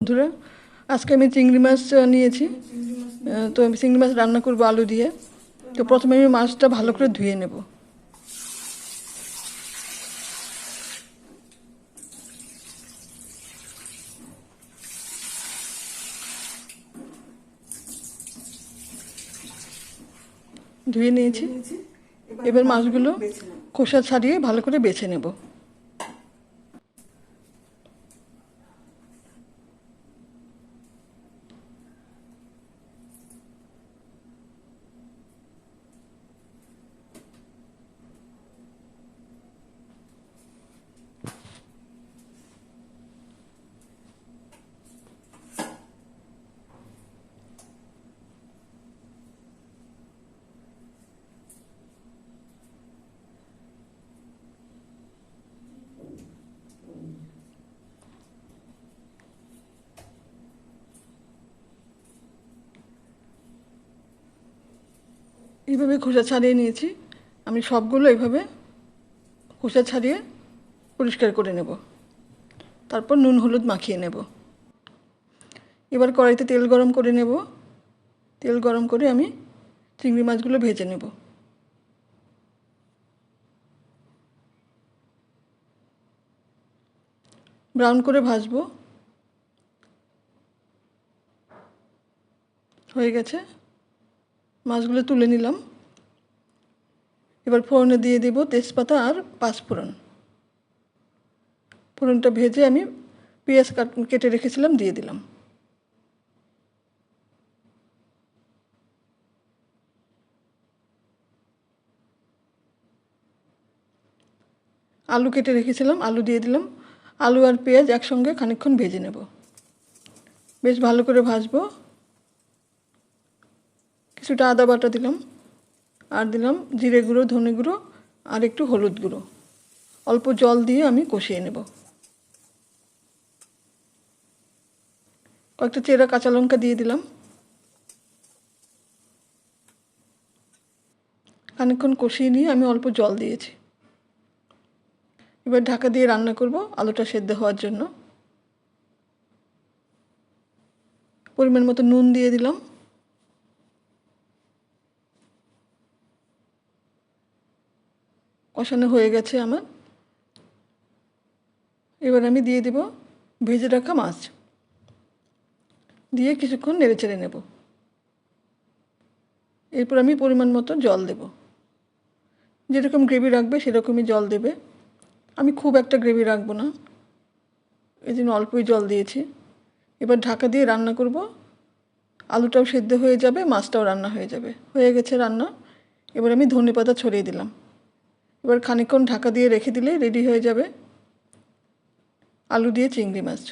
বন্ধুরা, আজকে আমি চিংড়ি মাছ নিয়েছি। তো আমি চিংড়ি মাছ রান্না করবো আলু দিয়ে। তো প্রথমে আমি মাছটা ভালো করে ধুয়ে নেব। ধুয়ে নিয়েছি। এবার মাছগুলো খোসা ছাড়িয়ে ভালো করে বেছে নেব। এইভাবে খোসা ছাড়িয়ে নিয়েছি। আমি সবগুলো এইভাবে খোসা ছাড়িয়ে পরিষ্কার করে নেব। তারপর নুন হলুদ মাখিয়ে নেব। এবার কড়াইতে তেল গরম করে নেব। তেল গরম করে আমি চিংড়ি মাছগুলো ভেজে নেব। ব্রাউন করে ভাজবো। হয়ে গেছে, মাছগুলো তুলে নিলাম। এবার ফোড়নে দিয়ে দেব তেজপাতা আর পাঁচফোড়ন। ফোড়নটা ভেজে আমি পেঁয়াজ কেটে রেখেছিলাম দিয়ে দিলাম। আলু কেটে রেখেছিলাম, আলু দিয়ে দিলাম। আলু আর পেঁয়াজ একসঙ্গে খানিকক্ষণ ভেজে নেব। বেশ ভালো করে ভাজবো। কিছুটা আদা বাটা দিলাম, আর দিলাম জিরে গুঁড়ো, ধনে গুঁড়ো আর একটু হলুদ গুঁড়ো। অল্প জল দিয়ে আমি কষিয়ে নেব। কয়েকটা চেরা কাঁচা লঙ্কা দিয়ে দিলাম। খানিকক্ষণ কষিয়ে নিয়ে আমি অল্প জল দিয়েছি। এবার ঢাকা দিয়ে রান্না করব আলুটা সেদ্ধ হওয়ার জন্য। পরিমাণ মতো নুন দিয়ে দিলাম। কষানো হয়ে গেছে আমার। এবার আমি দিয়ে দেব ভেজে রাখা মাছ, দিয়ে কিছুক্ষণ নেড়ে চেড়ে নেব। এরপর আমি পরিমাণ মতো জল দেব। যেরকম গ্রেভি রাখবে সেরকমই জল দেবে। আমি খুব একটা গ্রেভি রাখবো না, এই জন্য অল্পই জল দিয়েছি। এবার ঢাকা দিয়ে রান্না করব। আলুটাও সেদ্ধ হয়ে যাবে, মাছটাও রান্না হয়ে যাবে। হয়ে গেছে রান্না। এবার আমি ধনেপাতা ছড়িয়ে দিলাম। এবার খানিকক্ষণ ঢাকা দিয়ে রেখে দিলেই রেডি হয়ে যাবে আলু দিয়ে চিংড়ি মাছ।